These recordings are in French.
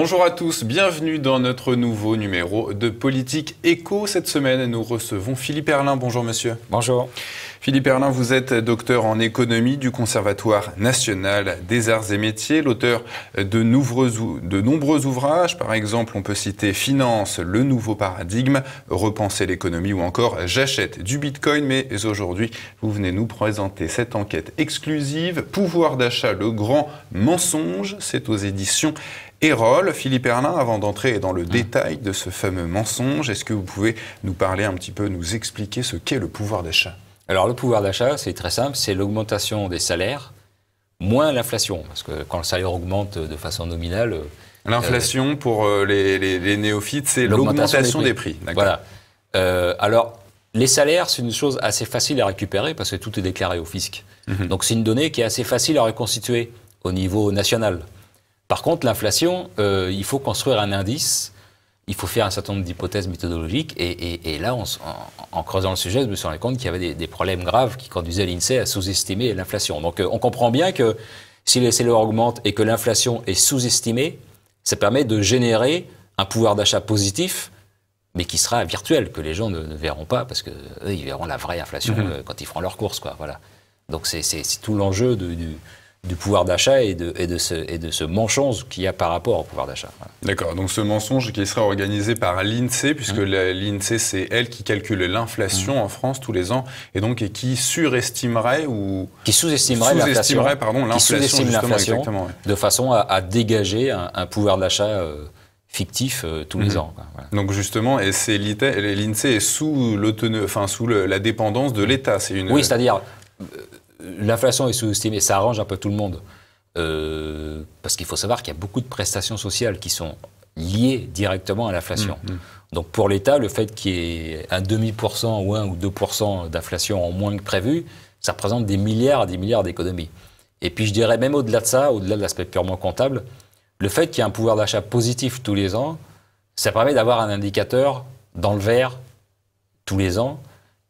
Bonjour à tous, bienvenue dans notre nouveau numéro de Politique Éco. Cette semaine, nous recevons Philippe Herrlin. Bonjour monsieur. Bonjour. Philippe Herrlin, vous êtes docteur en économie du Conservatoire national des arts et métiers, l'auteur de nombreux ouvrages. Par exemple, on peut citer Finance, le nouveau paradigme, Repenser l'économie ou encore J'achète du Bitcoin. Mais aujourd'hui, vous venez nous présenter cette enquête exclusive, Pouvoir d'achat, le grand mensonge. C'est aux éditions Erol. Philippe Herrlin, avant d'entrer dans le détail de ce fameux mensonge, est-ce que vous pouvez nous parler un petit peu, nous expliquer ce qu'est le pouvoir d'achat ? Alors le pouvoir d'achat, c'est très simple, c'est l'augmentation des salaires moins l'inflation. Parce que quand le salaire augmente de façon nominale... L'inflation, pour les néophytes, c'est l'augmentation des prix. Voilà. Alors, les salaires, c'est une chose assez facile à récupérer parce que tout est déclaré au fisc. Donc c'est une donnée qui est assez facile à reconstituer au niveau national. Par contre, l'inflation, il faut construire un indice, il faut faire un certain nombre d'hypothèses méthodologiques, et là, en creusant le sujet, je me suis rendu compte qu'il y avait des problèmes graves qui conduisaient l'INSEE à sous-estimer l'inflation. Donc on comprend bien que si les salaires augmentent et que l'inflation est sous-estimée, ça permet de générer un pouvoir d'achat positif, mais qui sera virtuel, que les gens ne verront pas, parce qu'eux, ils verront la vraie inflation quand ils feront leurs courses, quoi. Voilà. Donc c'est tout l'enjeu du pouvoir d'achat et de ce mensonge qu'il y a par rapport au pouvoir d'achat. Voilà. D'accord, donc ce mensonge qui sera organisé par l'INSEE, puisque l'INSEE, c'est elle qui calcule l'inflation en France tous les ans, et donc qui surestimerait ou... Qui sous-estimerait l'inflation, de façon à dégager un pouvoir d'achat fictif tous les ans. Voilà. Donc justement, et l'INSEE est sous la dépendance de l'État. Oui, c'est-à-dire... L'inflation est sous-estimée, ça arrange un peu tout le monde. Parce qu'il faut savoir qu'il y a beaucoup de prestations sociales qui sont liées directement à l'inflation. Donc pour l'État, le fait qu'il y ait un demi% ou 1 ou 2% d'inflation en moins que prévu, ça représente des milliards et des milliards d'économies. Et puis je dirais même au-delà de ça, au-delà de l'aspect purement comptable, le fait qu'il y ait un pouvoir d'achat positif tous les ans, ça permet d'avoir un indicateur dans le vert tous les ans.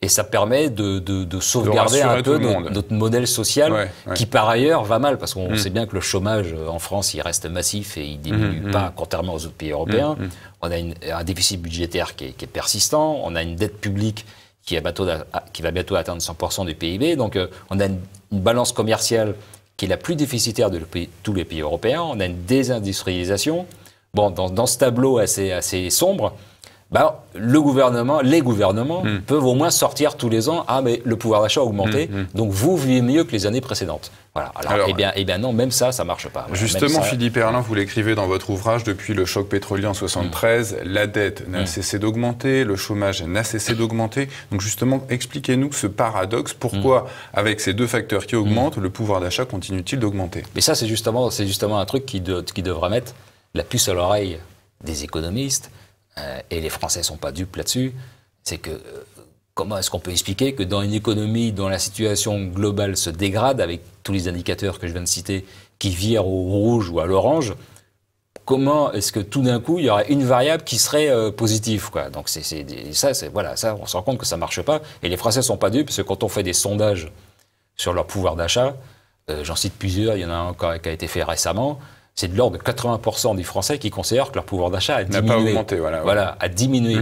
Et ça permet de sauvegarder un peu notre modèle social qui, par ailleurs, va mal. Parce qu'on sait bien que le chômage en France, il reste massif et il ne diminue pas, contrairement aux autres pays européens. On a un déficit budgétaire qui est persistant. On a une dette publique qui va bientôt atteindre 100% du PIB. Donc, on a une balance commerciale qui est la plus déficitaire de tous les pays européens. On a une désindustrialisation. Bon, dans ce tableau assez sombre, les gouvernements peuvent au moins sortir tous les ans « Ah, mais le pouvoir d'achat a augmenté, donc vous vivez mieux que les années précédentes. » Voilà. Alors, eh bien non, même ça ne marche pas. Voilà, justement, Philippe Herrlin, vous l'écrivez dans votre ouvrage, depuis le choc pétrolier en 1973, la dette n'a cessé d'augmenter, le chômage n'a cessé d'augmenter. Donc justement, expliquez-nous ce paradoxe. Pourquoi, avec ces deux facteurs qui augmentent, le pouvoir d'achat continue-t-il d'augmenter? Mais ça, c'est justement un truc qui devra mettre la puce à l'oreille des économistes. Et les Français ne sont pas dupes là-dessus, c'est que comment est-ce qu'on peut expliquer que dans une économie dont la situation globale se dégrade, avec tous les indicateurs que je viens de citer, qui virent au rouge ou à l'orange, comment est-ce que tout d'un coup, il y aurait une variable qui serait positive, quoi. Donc ça, on se rend compte que ça ne marche pas. Et les Français ne sont pas dupes, parce que quand on fait des sondages sur leur pouvoir d'achat, j'en cite plusieurs, il y en a un encore qui a été fait récemment, c'est de l'ordre de 80% des Français qui considèrent que leur pouvoir d'achat a diminué. N'a pas augmenté, voilà, a diminué.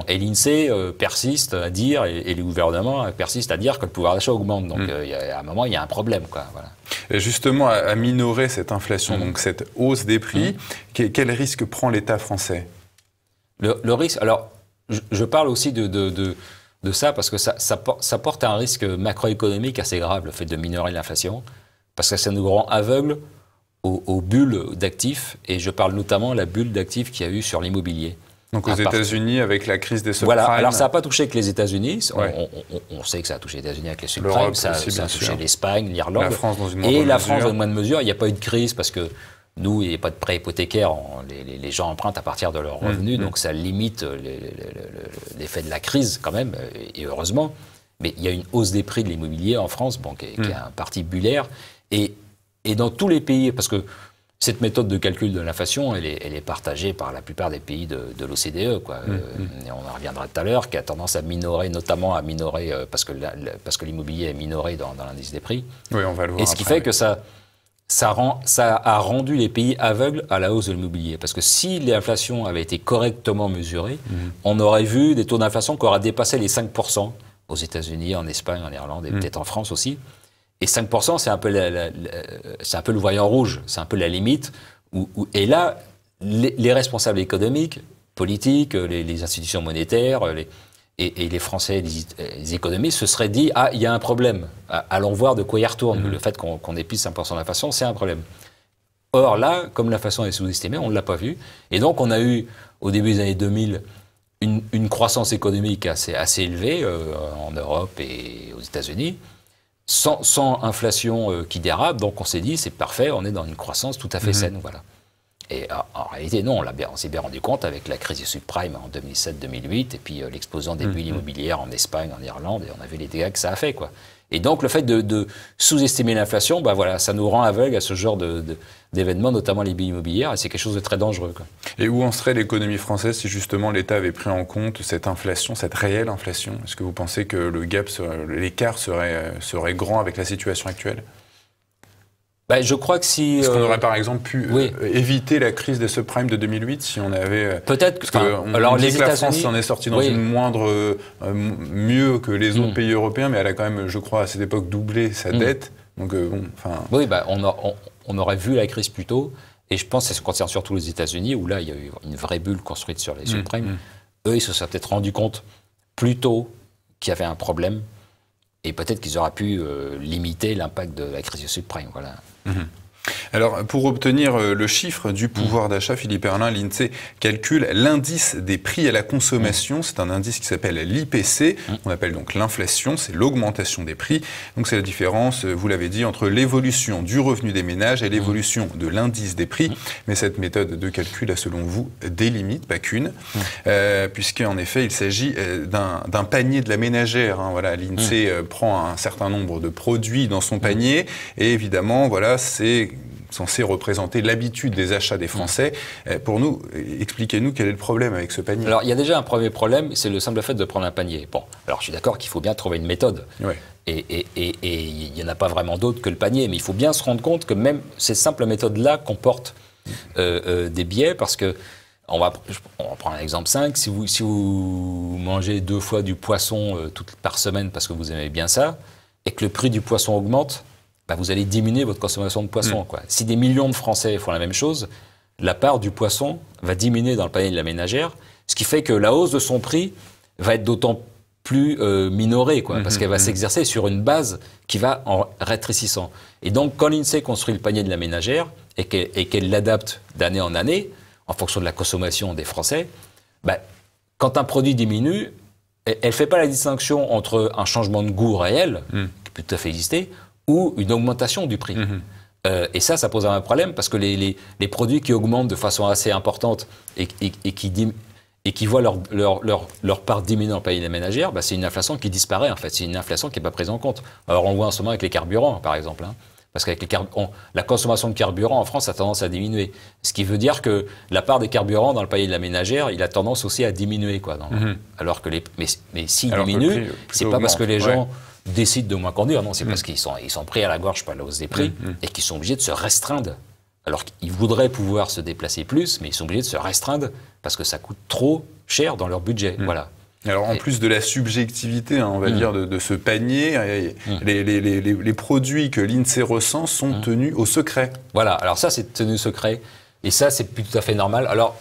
Et l'INSEE persiste à dire, et les gouvernements persistent à dire que le pouvoir d'achat augmente. Donc, à un moment, il y a un problème, quoi. Voilà. Et justement, à minorer cette inflation, donc cette hausse des prix, quel risque prend l'État français? Le risque, alors, je parle aussi de ça parce que ça porte un risque macroéconomique assez grave, le fait de minorer l'inflation, parce que ça nous rend aveugles aux bulles d'actifs, et je parle notamment de la bulle d'actifs qu'il y a eu sur l'immobilier. Donc aux États-Unis, avec la crise des subprimes. Voilà, alors ça n'a pas touché que les États-Unis, on sait que ça a touché les États-Unis avec les subprimes, ça a touché l'Espagne, l'Irlande, la France dans une moindre mesure. Il n'y a pas eu de crise parce que nous, il n'y a pas de prêt hypothécaire, les gens empruntent à partir de leurs revenus, donc ça limite l'effet de la crise quand même, et heureusement. Mais il y a une hausse des prix de l'immobilier en France, qui est un parti bullaire, et dans tous les pays, parce que cette méthode de calcul de l'inflation, elle est partagée par la plupart des pays de l'OCDE, quoi. Et on en reviendra tout à l'heure, qui a tendance à minorer, notamment à minorer, parce que l'immobilier est minoré dans l'indice des prix. Oui, on va le voir. Et ce qui fait que ça ça a rendu les pays aveugles à la hausse de l'immobilier. Parce que si l'inflation avait été correctement mesurée, on aurait vu des taux d'inflation qui auraient dépassé les 5% aux États-Unis, en Espagne, en Irlande et peut-être en France aussi. Et 5%, c'est un peu le voyant rouge, c'est un peu la limite. Et là, les responsables économiques, politiques, les institutions monétaires, et les Français, les économistes se seraient dit « Ah, il y a un problème, allons voir de quoi il retourne. Le fait qu'on ait plus 5% d'inflation, c'est un problème. » Or là, comme l'inflation est sous-estimée, on ne l'a pas vu. Et donc on a eu, au début des années 2000, une croissance économique assez élevée en Europe et aux États-Unis, sans inflation qui dérape. Donc on s'est dit « C'est parfait, on est dans une croissance tout à fait saine. » Voilà. Et en réalité, non, on s'est bien rendu compte avec la crise du subprime en 2007-2008 et puis l'explosion des bulles immobilières en Espagne, en Irlande, et on a vu les dégâts que ça a fait, quoi. Et donc, le fait de sous-estimer l'inflation, bah voilà, ça nous rend aveugles à ce genre d'événements, notamment les bulles immobilières, et c'est quelque chose de très dangereux, quoi. Et où en serait l'économie française si justement l'État avait pris en compte cette inflation, cette réelle inflation? Est-ce que vous pensez que le gap, l'écart serait grand avec la situation actuelle? Ben, je crois que si... Est-ce qu'on aurait par exemple pu éviter la crise des subprimes de 2008 si on avait... Peut-être que... Alors les États-Unis... La France s'en est sortie dans une moindre... mieux que les autres pays européens, mais elle a quand même, je crois, à cette époque doublé sa dette. Donc bon, enfin... Oui, ben, on aurait vu la crise plus tôt. Et je pense que ça concerne surtout les États-Unis, où là, il y a eu une vraie bulle construite sur les subprimes. Eux, ils se sont peut-être rendus compte plus tôt qu'il y avait un problème. Et peut-être qu'ils auraient pu limiter l'impact de la crise du subprime, voilà. Alors, pour obtenir le chiffre du pouvoir d'achat, Philippe Herrlin, l'INSEE calcule l'indice des prix à la consommation. C'est un indice qui s'appelle l'IPC. On appelle donc l'inflation, c'est l'augmentation des prix. Donc, c'est la différence, vous l'avez dit, entre l'évolution du revenu des ménages et l'évolution de l'indice des prix. Mais cette méthode de calcul a, selon vous, des limites, pas qu'une, puisqu'en effet, il s'agit d'un panier de la ménagère. Hein, voilà, l'INSEE prend un certain nombre de produits dans son panier et évidemment, voilà, c'est censé représenter l'habitude des achats des Français. Pour nous, expliquez-nous quel est le problème avec ce panier. Alors, il y a déjà un premier problème, c'est le simple fait de prendre un panier. Bon, alors je suis d'accord qu'il faut bien trouver une méthode. Ouais. Et il n'y en a pas vraiment d'autre que le panier, mais il faut bien se rendre compte que même cette simple méthode-là comporte des biais, parce que on va prendre un exemple simple. Si vous mangez 2 fois du poisson par semaine parce que vous aimez bien ça, et que le prix du poisson augmente, bah vous allez diminuer votre consommation de poisson, quoi. Si des millions de Français font la même chose, la part du poisson va diminuer dans le panier de la ménagère, ce qui fait que la hausse de son prix va être d'autant plus minorée, quoi, parce qu'elle va s'exercer sur une base qui va en rétrécissant. Et donc, quand l'INSEE construit le panier de la ménagère et qu'elle l'adapte d'année en année, en fonction de la consommation des Français, bah, quand un produit diminue, elle ne fait pas la distinction entre un changement de goût réel, qui peut tout à fait exister, ou une augmentation du prix. Et ça pose un problème, parce que les produits qui augmentent de façon assez importante et qui voient leur part diminuer dans le panier des ménagères, bah c'est une inflation qui disparaît, en fait. C'est une inflation qui n'est pas prise en compte. Alors on le voit en ce moment avec les carburants, par exemple. Hein, parce qu'avec la consommation de carburant en France a tendance à diminuer. Ce qui veut dire que la part des carburants dans le panier de la ménagère, il a tendance aussi à diminuer, quoi. Alors que mais s'il diminue, c'est pas parce que les gens décident de moins conduire, non, c'est parce qu'ils sont pris à la gorge par la hausse des prix et qu'ils sont obligés de se restreindre. Alors qu'ils voudraient pouvoir se déplacer plus, mais ils sont obligés de se restreindre parce que ça coûte trop cher dans leur budget. Voilà. Alors en plus de la subjectivité, hein, on va dire, de ce panier, les produits que l'INSEE recense sont tenus au secret. Voilà, alors ça c'est tenu secret, et ça c'est tout à fait normal. Alors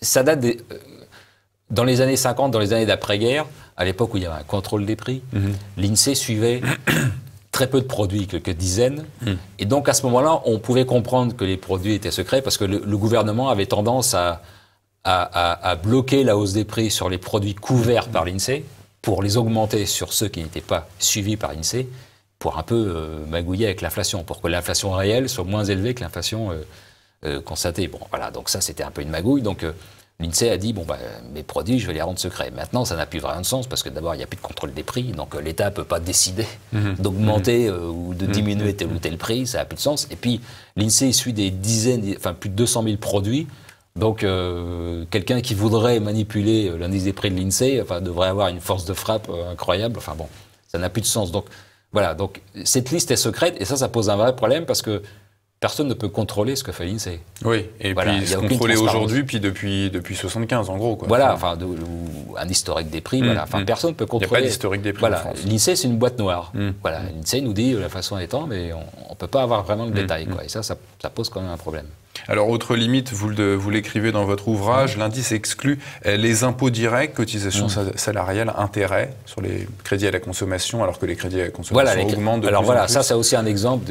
ça date dans les années 50, dans les années d'après-guerre, à l'époque où il y avait un contrôle des prix, l'INSEE suivait très peu de produits, quelques dizaines, et donc à ce moment-là, on pouvait comprendre que les produits étaient secrets, parce que le gouvernement avait tendance à bloquer la hausse des prix sur les produits couverts par l'INSEE pour les augmenter sur ceux qui n'étaient pas suivis par l'INSEE, pour un peu magouiller avec l'inflation, pour que l'inflation réelle soit moins élevée que l'inflation constatée. Bon, voilà, donc ça c'était un peu une magouille. Donc l'INSEE a dit, bon, bah, mes produits, je vais les rendre secrets. Maintenant, ça n'a plus vraiment de sens, parce que d'abord, il n'y a plus de contrôle des prix, donc l'État ne peut pas décider d'augmenter ou de diminuer tel ou tel prix, ça n'a plus de sens. Et puis, l'INSEE suit des dizaines, enfin plus de 200 000 produits, donc quelqu'un qui voudrait manipuler l'indice des prix de l'INSEE devrait avoir une force de frappe incroyable. Enfin bon, ça n'a plus de sens. Donc voilà, donc cette liste est secrète, et ça pose un vrai problème, parce que personne ne peut contrôler ce que fait l'INSEE. Oui, et voilà, puis se contrôler aujourd'hui, puis depuis 75 en gros. Quoi. Voilà, enfin, un historique des prix, voilà. Enfin, personne ne peut contrôler. Il n'y a pas d'historique des prix voilà. en France. L'INSEE, c'est une boîte noire. Voilà. L'INSEE nous dit la façon étant, mais on ne peut pas avoir vraiment le détail. Quoi. Et ça pose quand même un problème. Alors, autre limite, vous l'écrivez dans votre ouvrage, l'indice exclut les impôts directs, cotisations salariales, intérêts sur les crédits à la consommation, alors que les crédits à la consommation augmentent de plus en plus. Ça, c'est aussi un exemple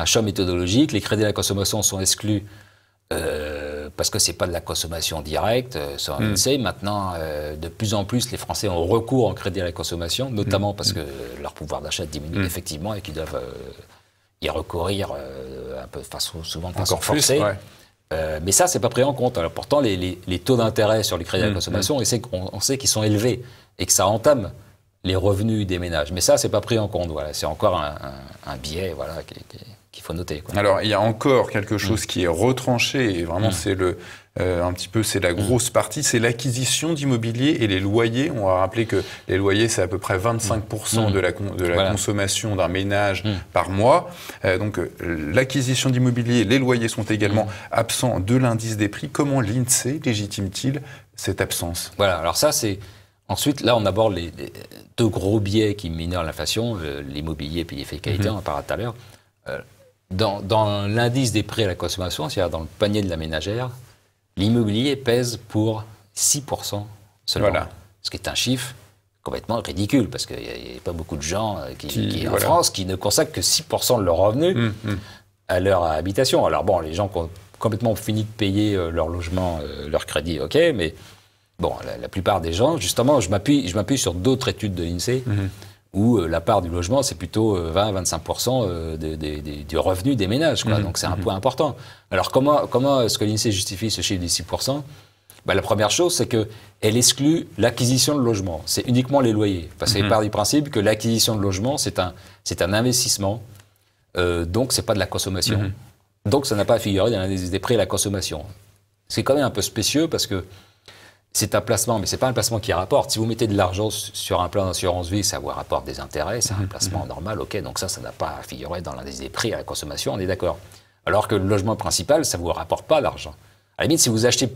un choix méthodologique. Les crédits à la consommation sont exclus parce que ce n'est pas de la consommation directe. Sur l'INSEE, maintenant, de plus en plus, les Français ont recours en crédit à la consommation, notamment parce que leur pouvoir d'achat diminue effectivement et qu'ils doivent y recourir un peu, souvent de façon forcée. Mais ça, c'est pas pris en compte. Alors, pourtant, les taux d'intérêt sur les crédits à la consommation, on sait qu'ils sont élevés et que ça entame les revenus des ménages. Mais ça, c'est pas pris en compte. Voilà. C'est encore un biais qu'il faut noter. Quoi. Alors, il y a encore quelque chose qui est retranché, et vraiment, c'est c'est la grosse partie, c'est l'acquisition d'immobilier et les loyers. On va rappeler que les loyers, c'est à peu près 25% de la consommation d'un ménage par mois. Donc, l'acquisition d'immobilier, les loyers sont également absents de l'indice des prix. Comment l'INSEE légitime-t-il cette absence? Voilà, alors ça, c'est... Ensuite, là, on aborde les deux gros biais qui minorent l'inflation, l'immobilier et les fiscalités, on en parlera tout à l'heure. Dans l'indice des prix à la consommation, c'est-à-dire dans le panier de la ménagère, l'immobilier pèse pour 6% seulement. Voilà. Ce qui est un chiffre complètement ridicule, parce qu'il n'y a pas beaucoup de gens en France qui ne consacrent que 6% de leurs revenus à leur habitation. Alors bon, les gens qui ont complètement fini de payer leur logement, leur crédit, ok, mais bon, la plupart des gens, justement, je m'appuie sur d'autres études de l'INSEE, où la part du logement, c'est plutôt 20-25% du revenu des ménages. Quoi. Donc c'est un point important. Alors comment est-ce que l'INSEE justifie ce chiffre de 6% ? La première chose, c'est qu'elle exclut l'acquisition de logement. C'est uniquement les loyers. Parce qu'elle part du principe que l'acquisition de logement, c'est un investissement. Donc c'est pas de la consommation. Donc ça n'a pas à figurer dans l'indice des prix à la consommation. C'est quand même un peu spécieux parce que c'est un placement, mais ce n'est pas un placement qui rapporte. Si vous mettez de l'argent sur un plan d'assurance vie, ça vous rapporte des intérêts, c'est un placement normal, ok, donc ça n'a pas à figurer dans l'indice des prix à la consommation, on est d'accord. Alors que le logement principal, ça ne vous rapporte pas d'argent. À la limite, si vous achetez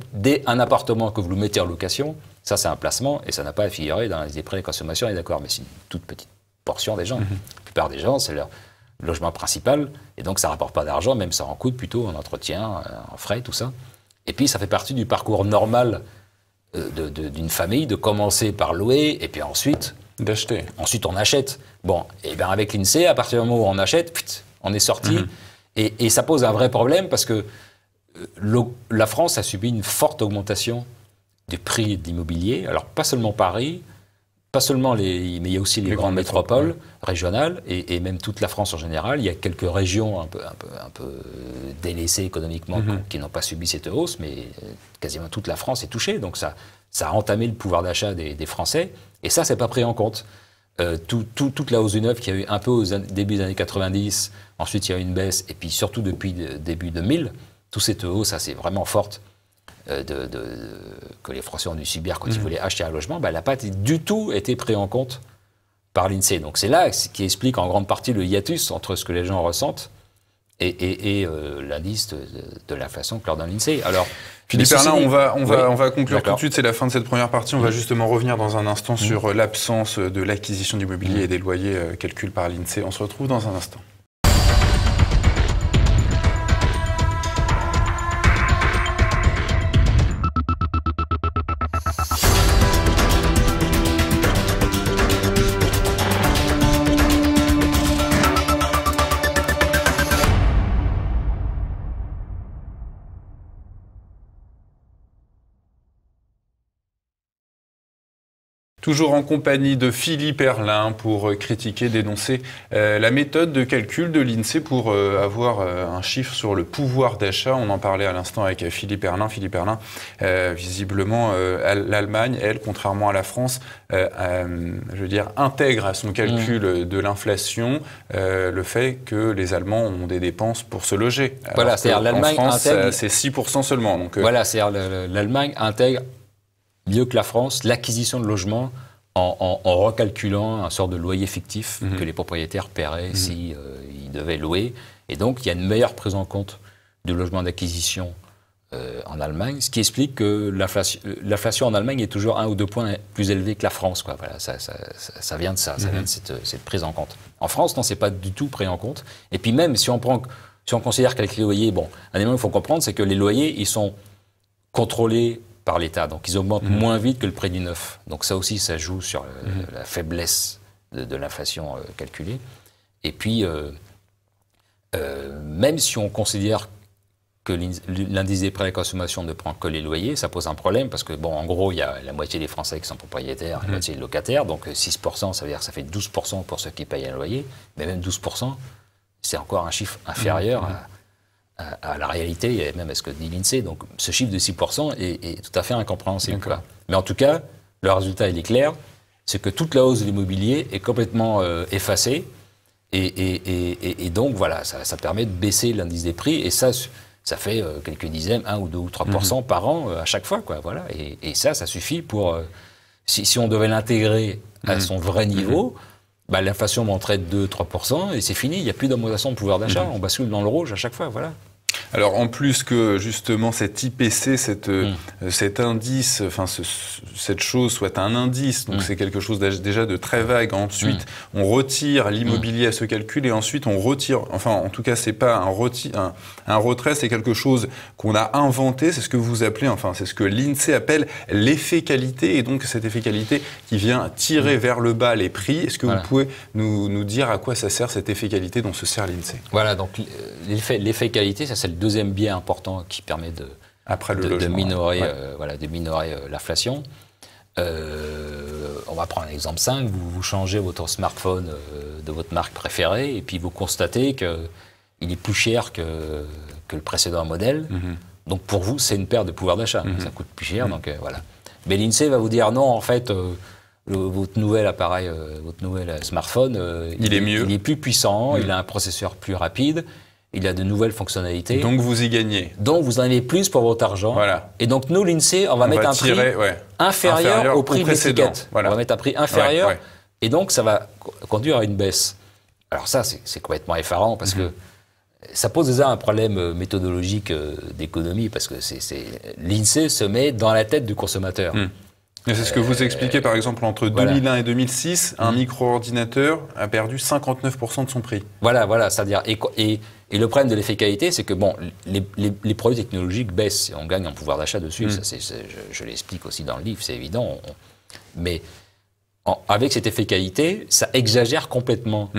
un appartement que vous le mettez en location, ça c'est un placement et ça n'a pas à figurer dans l'indice des prix à la consommation, on est d'accord, mais c'est une toute petite portion des gens. La plupart des gens, c'est leur logement principal et donc ça ne rapporte pas d'argent, même ça en coûte plutôt en entretien, en frais, tout ça. Et puis ça fait partie du parcours normal d'une famille, de commencer par louer et puis ensuite d'acheter. Ensuite, on achète. Bon, et bien avec l'INSEE, à partir du moment où on achète, on est sorti. Et ça pose un vrai problème parce que la France a subi une forte augmentation du prix de l'immobilier. Alors, pas seulement Paris, pas seulement mais il y a aussi les grandes métropoles régionales et même toute la France en général. Il y a quelques régions un peu délaissées économiquement qui n'ont pas subi cette hausse, mais quasiment toute la France est touchée. Donc ça a entamé le pouvoir d'achat des Français. Et ça, c'est pas pris en compte. Toute la hausse du neuf qu'il y a eu un peu au début des années 90, ensuite il y a eu une baisse, et puis surtout depuis début 2000, toute cette hausse assez vraiment forte que les Français ont dû subir quand ils voulaient acheter un logement, elle n'a pas du tout été pris en compte par l'INSEE. Donc c'est là qui explique en grande partie le hiatus entre ce que les gens ressentent et l'indice de l'inflation que leur donne l'INSEE. Alors, Philippe Herlin, on va conclure tout de suite, c'est la fin de cette première partie. On va justement revenir dans un instant sur l'absence de l'acquisition d'immobilier et des loyers calculés par l'INSEE. On se retrouve dans un instant. Toujours en compagnie de Philippe Herlin pour critiquer, dénoncer la méthode de calcul de l'INSEE pour avoir un chiffre sur le pouvoir d'achat. On en parlait à l'instant avec Philippe Herlin. Philippe Herlin, visiblement, l'Allemagne, elle, contrairement à la France, intègre à son calcul de l'inflation le fait que les Allemands ont des dépenses pour se loger. Voilà, c'est-à-dire l'Allemagne intègre... c'est 6% seulement. Donc, voilà, c'est-à-dire l'Allemagne intègre mieux que la France, l'acquisition de logements en recalculant un sort de loyer fictif que les propriétaires paieraient si ils devaient louer. Et donc, il y a une meilleure prise en compte du logement d'acquisition en Allemagne, ce qui explique que l'inflation en Allemagne est toujours 1 ou 2 points plus élevée que la France, quoi. Voilà, ça vient de ça, ça vient de cette prise en compte. En France, non, c'est pas du tout pris en compte. Et puis même, si on considère qu'avec les loyers, bon, un élément qu'il faut comprendre, c'est que les loyers, ils sont contrôlés par l'État, donc ils augmentent moins vite que le prix du neuf. Donc ça aussi, ça joue sur la faiblesse de l'inflation calculée. Et puis, même si on considère que l'indice des prix à la consommation ne prend que les loyers, ça pose un problème parce que, bon, en gros, il y a la moitié des Français qui sont propriétaires, la moitié locataires, donc 6%, ça veut dire que ça fait 12% pour ceux qui payent un loyer, mais même 12%, c'est encore un chiffre inférieur à la réalité, et même à ce que dit l'INSEE. Donc ce chiffre de 6% est tout à fait incompréhensible, quoi. Mais en tout cas, le résultat, il est clair, c'est que toute la hausse de l'immobilier est complètement effacée, et donc, voilà, ça permet de baisser l'indice des prix, et ça fait quelques dizaines, 1 ou 2 ou 3% par an à chaque fois, quoi. Voilà. Et ça suffit pour... si on devait l'intégrer à son vrai niveau, bah, l'inflation monterait de 2-3% et c'est fini. Il n'y a plus d'augmentation de pouvoir d'achat. On bascule dans le rouge à chaque fois. Voilà. Alors, en plus que, justement, cet IPC, cet indice, enfin, cette chose soit un indice, donc c'est quelque chose déjà de très vague. Ensuite, on retire l'immobilier à ce calcul et ensuite on retire, enfin, en tout cas, c'est pas un retrait, c'est quelque chose qu'on a inventé, c'est ce que vous appelez, enfin, c'est ce que l'INSEE appelle l'effet qualité, et donc cet effet qualité qui vient tirer vers le bas les prix. Est-ce que vous pouvez nous dire à quoi ça sert cet effet qualité dont se sert l'INSEE? Voilà, donc l'effet qualité, ça c'est le deuxième biais important qui permet de minorer l'inflation. On va prendre un exemple simple. Vous changez votre smartphone de votre marque préférée et puis vous constatez qu'il est plus cher que le précédent modèle. Donc pour vous, c'est une perte de pouvoir d'achat. Ça coûte plus cher, donc voilà. Mais l'INSEE va vous dire non, en fait, votre nouvel appareil, votre nouvel smartphone, il est mieux. Il est plus puissant, il a un processeur plus rapide. Il a de nouvelles fonctionnalités. Donc vous y gagnez. Donc vous en avez plus pour votre argent. Voilà. Et donc nous, l'INSEE, on va mettre un prix inférieur au prix de l'étiquette. Voilà. On va mettre un prix inférieur. Et donc ça va conduire à une baisse. Alors ça, c'est complètement effarant parce que ça pose déjà un problème méthodologique d'économie parce que l'INSEE se met dans la tête du consommateur. Et c'est ce que vous expliquez, par exemple, entre 2001 et 2006, un micro-ordinateur a perdu 59% de son prix. Voilà, c'est-à-dire... Et le problème de l'effet qualité, c'est que bon, les produits technologiques baissent et on gagne en pouvoir d'achat dessus. Ça, je l'explique aussi dans le livre, c'est évident. Mais avec cet effet qualité, ça exagère complètement.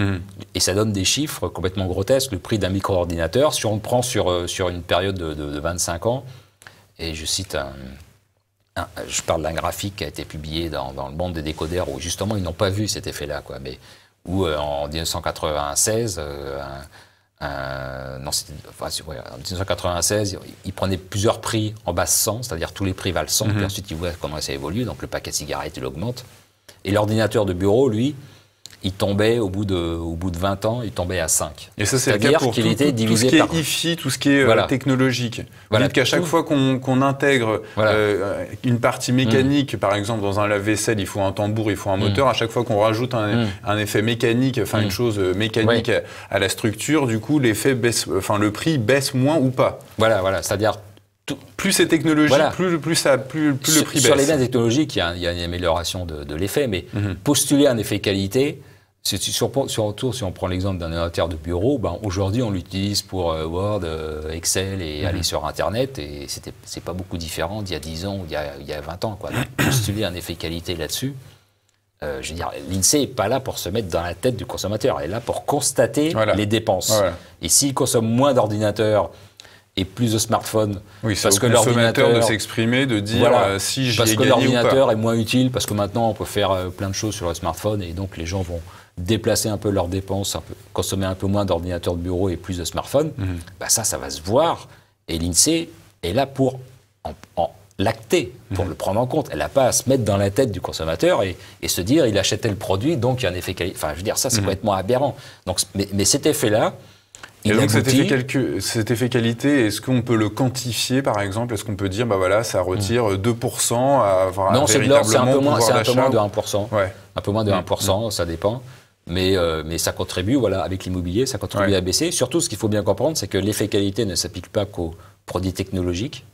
Et ça donne des chiffres complètement grotesques. Le prix d'un micro-ordinateur, si on le prend sur une période de 25 ans, et je cite je parle d'un graphique qui a été publié dans le monde des décodeurs où justement ils n'ont pas vu cet effet-là, quoi. Mais où en 1996, en 1996, ils prenaient plusieurs prix en base 100, c'est-à-dire tous les prix valent 100, puis ensuite ils voient comment ça évolue, donc le paquet de cigarettes il augmente. Et l'ordinateur de bureau, lui, il tombait au bout de 20 ans, il tombait à 5. Et ça, c'est le cas pour tout ce qui est IFI, tout ce qui est technologique. Vous dites qu'à chaque fois qu'on intègre une partie mécanique, par exemple dans un lave-vaisselle, il faut un tambour, il faut un moteur. À chaque fois qu'on rajoute un effet mécanique, enfin une chose mécanique à la structure, du coup, l'effet baisse, enfin le prix baisse moins ou pas. Voilà, c'est-à-dire plus c'est technologique, plus le prix baisse. Sur les biens technologiques, il y a une amélioration de l'effet, mais postuler un effet qualité, si on prend l'exemple d'un ordinateur de bureau, aujourd'hui on l'utilise pour Word, Excel et aller sur Internet, et c'est pas beaucoup différent d'il y a 10 ans ou il y a 20 ans, quoi. Donc, postuler un effet qualité là-dessus, je veux dire, l'INSEE n'est pas là pour se mettre dans la tête du consommateur, elle est là pour constater les dépenses. Et s'il consomme moins d'ordinateurs et plus de smartphones, parce que l'ordinateur de s'exprimer, de dire si j'y ai gagné ou pas. Parce que l'ordinateur est moins utile, parce que maintenant on peut faire plein de choses sur le smartphone, et donc les gens vont déplacer un peu leurs dépenses, consommer un peu moins d'ordinateurs de bureau et plus de smartphones. Ça va se voir, et l'INSEE est là pour l'acter, pour le prendre en compte. Elle n'a pas à se mettre dans la tête du consommateur et se dire il achète tel produit, donc il y a un effet qualité. Enfin, je veux dire, ça c'est complètement aberrant. Donc, mais cet effet-là, et donc cet effet qualité, est-ce qu'on peut le quantifier par exemple? Est-ce qu'on peut dire, ça retire 2% à avoir non, véritablement c'est un peu moins de 1%. Un peu moins de 1%, ça dépend. Mais ça contribue, voilà, avec l'immobilier, ça contribue à baisser. Surtout, ce qu'il faut bien comprendre, c'est que l'effet qualité ne s'applique pas qu'aux produits technologiques.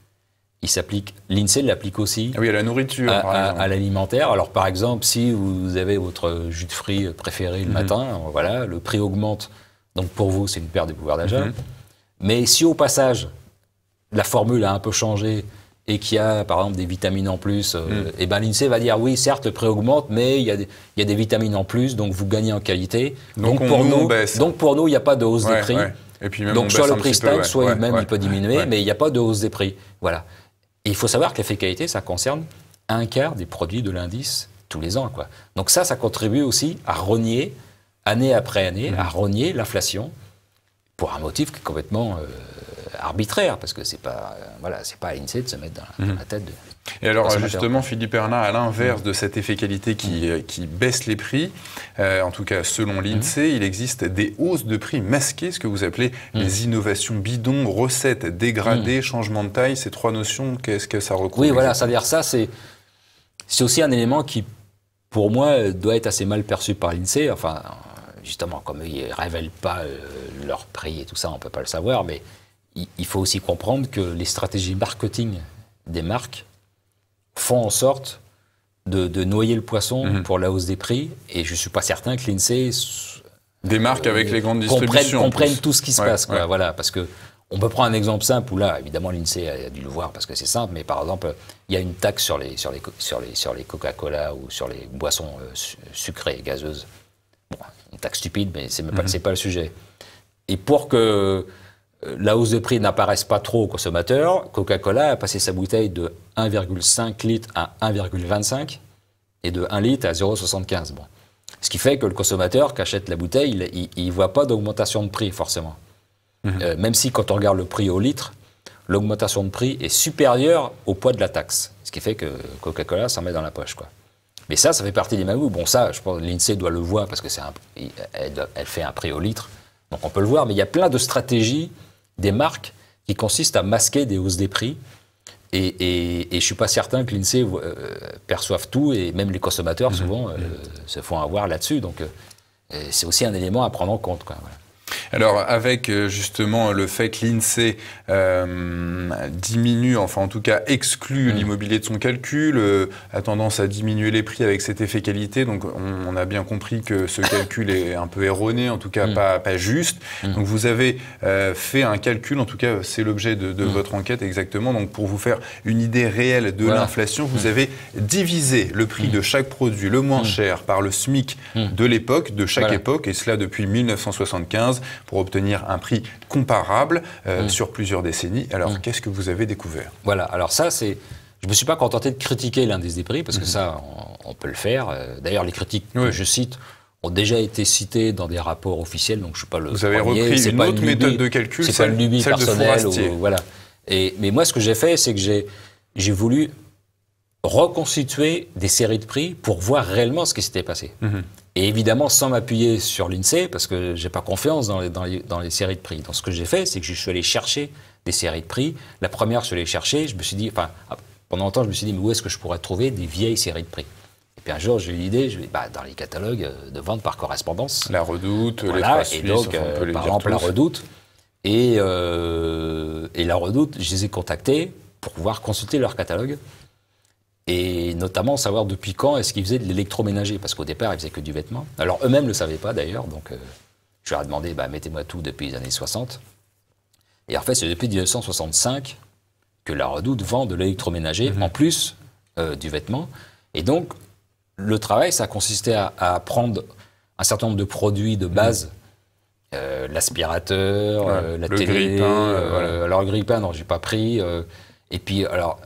L'INSEE l'applique aussi à la nourriture, à l'alimentaire. Alors, par exemple, si vous avez votre jus de fruits préféré le matin, voilà, le prix augmente. Donc, pour vous, c'est une perte de pouvoir d'achat. Mais si, au passage, la formule a un peu changé et qu'il y a, par exemple, des vitamines en plus, et ben l'INSEE va dire, oui, certes, le prix augmente, mais il y a des vitamines en plus, donc vous gagnez en qualité. Donc pour nous, il n'y a pas de hausse des prix. Et puis même donc, soit le prix stagne, soit même il peut diminuer, mais il n'y a pas de hausse des prix. Voilà. Et il faut savoir que l'effet qualité, ça concerne un quart des produits de l'indice tous les ans, quoi. Donc ça contribue aussi à rogner, année après année, à rogner l'inflation pour un motif qui est complètement arbitraire, parce que c'est pas à l'INSEE de se mettre dans la tête de... Et alors justement, Philippe Ernat, à l'inverse de cet effet qualité qui baisse les prix, en tout cas selon l'INSEE, il existe des hausses de prix masquées, ce que vous appelez les innovations bidons, recettes dégradées, changement de taille. Ces trois notions, qu'est-ce que ça recouvre? Oui, voilà, c'est-à-dire ça, c'est aussi un élément qui, pour moi, doit être assez mal perçu par l'INSEE. Enfin, justement, comme ils ne révèlent pas leur prix et tout ça, on ne peut pas le savoir, mais il faut aussi comprendre que les stratégies marketing des marques font en sorte de noyer le poisson pour la hausse des prix. Et je ne suis pas certain que l'INSEE... Des marques avec les grandes distributions. Comprennent tout ce qui se passe. Quoi. Voilà, parce que on peut prendre un exemple simple où là, évidemment, l'INSEE a dû le voir parce que c'est simple, mais par exemple, il y a une taxe sur les Coca-Cola ou sur les boissons sucrées et gazeuses. Bon, une taxe stupide, mais c'est pas le sujet. Et pour que la hausse de prix n'apparaisse pas trop aux consommateurs, Coca-Cola a passé sa bouteille de 1,5 litres à 1,25 et de 1 litre à 0,75. Bon. Ce qui fait que le consommateur qui achète la bouteille, il ne voit pas d'augmentation de prix, forcément. Même si, quand on regarde le prix au litre, l'augmentation de prix est supérieure au poids de la taxe. Ce qui fait que Coca-Cola s'en met dans la poche, quoi. Mais ça fait partie des magouilles. Bon, ça, je pense que l'INSEE doit le voir parce elle fait un prix au litre. Donc on peut le voir, mais il y a plein de stratégies des marques qui consistent à masquer des hausses des prix. Et je ne suis pas certain que l'INSEE perçoive tout, et même les consommateurs, souvent, se font avoir là-dessus. Donc c'est aussi un élément à prendre en compte, quoi. Voilà. Alors, avec justement le fait que l'INSEE diminue, enfin en tout cas exclut l'immobilier de son calcul, a tendance à diminuer les prix avec cet effet qualité, donc on a bien compris que ce calcul est un peu erroné, en tout cas pas juste. Donc vous avez fait un calcul, en tout cas c'est l'objet de votre enquête exactement, donc pour vous faire une idée réelle de l'inflation, vous avez divisé le prix de chaque produit le moins cher par le SMIC de l'époque, de chaque époque, et cela depuis 1975, pour obtenir un prix comparable sur plusieurs décennies. Alors, qu'est-ce que vous avez découvert? Voilà, alors ça, c'est... Je ne me suis pas contenté de critiquer l'indice des prix, parce que ça, on peut le faire. D'ailleurs, les critiques que je cite ont déjà été citées dans des rapports officiels, donc je ne suis pas le Vous avez repris une autre méthode de calcul, celle de Fourastier. Voilà. Mais moi, ce que j'ai fait, c'est que j'ai voulu reconstituer des séries de prix pour voir réellement ce qui s'était passé. Et évidemment, sans m'appuyer sur l'INSEE, parce que je n'ai pas confiance dans les séries de prix. Donc, ce que j'ai fait, c'est que je suis allé chercher des séries de prix. La première, je suis allé chercher, je me suis dit, enfin, pendant longtemps, je me suis dit, mais où est-ce que je pourrais trouver des vieilles séries de prix? Et puis un jour, j'ai eu l'idée, dans les catalogues de vente par correspondance. La Redoute, voilà, les Traces Suisses, et donc, enfin, on peut les par dire exemple, tous. la Redoute. Et la Redoute, je les ai contactés pour pouvoir consulter leur catalogue. Et notamment savoir depuis quand est-ce qu'ils faisaient de l'électroménager, parce qu'au départ, ils faisaient que du vêtement. Alors eux-mêmes ne le savaient pas d'ailleurs, donc je leur ai demandé, mettez-moi tout depuis les années 60. Et en fait, c'est depuis 1965 que la Redoute vend de l'électroménager, en plus du vêtement. Et donc, le travail, ça consistait à prendre un certain nombre de produits de base, l'aspirateur, la télé, grille-pain, alors le grille-pain, non, j'ai pas pris... Et puis, alors,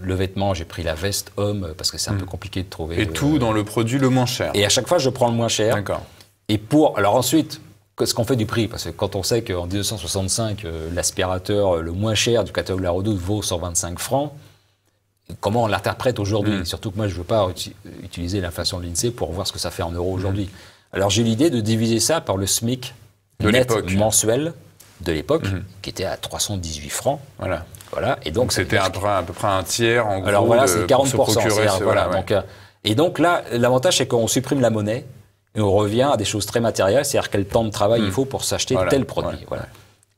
le vêtement, j'ai pris la veste homme, parce que c'est un peu compliqué de trouver... Et tout dans le produit le moins cher. Et à chaque fois, je prends le moins cher. D'accord. Et alors ensuite, qu'est-ce qu'on fait du prix? Parce que quand on sait qu'en 1965, l'aspirateur le moins cher du catalogue La Redoute vaut 125 francs, comment on l'interprète aujourd'hui? Surtout que moi, je ne veux pas utiliser l'inflation de l'INSEE pour voir ce que ça fait en euros aujourd'hui. Alors, j'ai l'idée de diviser ça par le SMIC net mensuel de l'époque, qui était à 318 francs. Voilà, et donc c'était à peu près un tiers, en gros, alors voilà, c'est 40%. pour se procurer donc, et donc là, l'avantage, c'est qu'on supprime la monnaie, et on revient à des choses très matérielles, c'est-à-dire quel temps de travail il faut pour s'acheter tel produit. Voilà.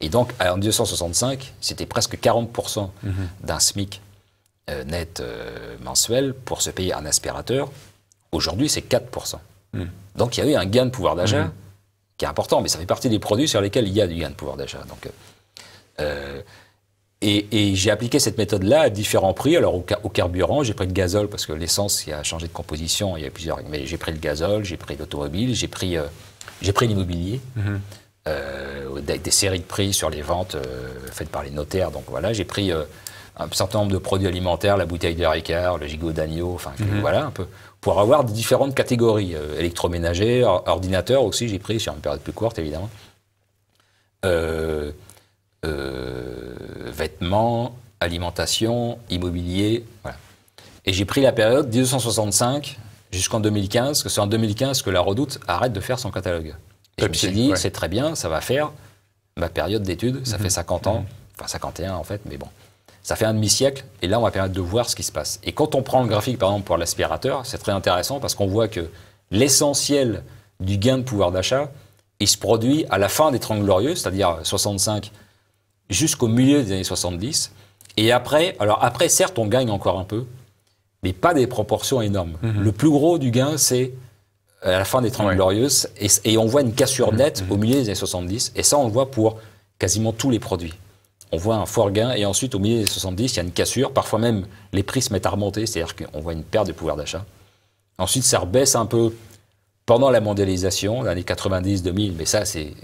Et donc, en 1965, c'était presque 40% d'un SMIC net mensuel pour se payer un aspirateur. Aujourd'hui, c'est 4%. Donc, il y a eu un gain de pouvoir d'achat qui est important, mais ça fait partie des produits sur lesquels il y a du gain de pouvoir d'achat. Donc, et j'ai appliqué cette méthode-là à différents prix. Alors, au carburant, j'ai pris le gazole parce que l'essence qui a changé de composition, il y a plusieurs. Mais j'ai pris le gazole, j'ai pris l'automobile, j'ai pris l'immobilier. Des séries de prix sur les ventes faites par les notaires. Donc voilà, j'ai pris un certain nombre de produits alimentaires, la bouteille de Ricard, le gigot d'agneau, enfin voilà un peu, pour avoir différentes catégories. Électroménager, ordinateur aussi, j'ai pris sur une période plus courte évidemment. Vêtements, alimentation, immobilier, voilà. Et j'ai pris la période 1965 jusqu'en 2015, parce que c'est en 2015 que la Redoute arrête de faire son catalogue. Et je me suis dit, c'est très bien, ça va faire ma période d'études, ça fait 50 ans, enfin 51 en fait, mais bon, ça fait un demi-siècle, et là on va permettre de voir ce qui se passe. Et quand on prend le graphique par exemple pour l'aspirateur, c'est très intéressant parce qu'on voit que l'essentiel du gain de pouvoir d'achat, il se produit à la fin des 30 Glorieuses, c'est-à-dire 65 jusqu'au milieu des années 70, et après, alors après certes on gagne encore un peu, mais pas des proportions énormes. Le plus gros du gain c'est à la fin des 30 Glorieuses, et on voit une cassure nette au milieu des années 70, et ça on le voit pour quasiment tous les produits. On voit un fort gain, et ensuite au milieu des 70, il y a une cassure, parfois même les prix se mettent à remonter, c'est-à-dire qu'on voit une perte de pouvoir d'achat. Ensuite ça rebaisse un peu pendant la mondialisation, les années 90-2000, mais ça c'est...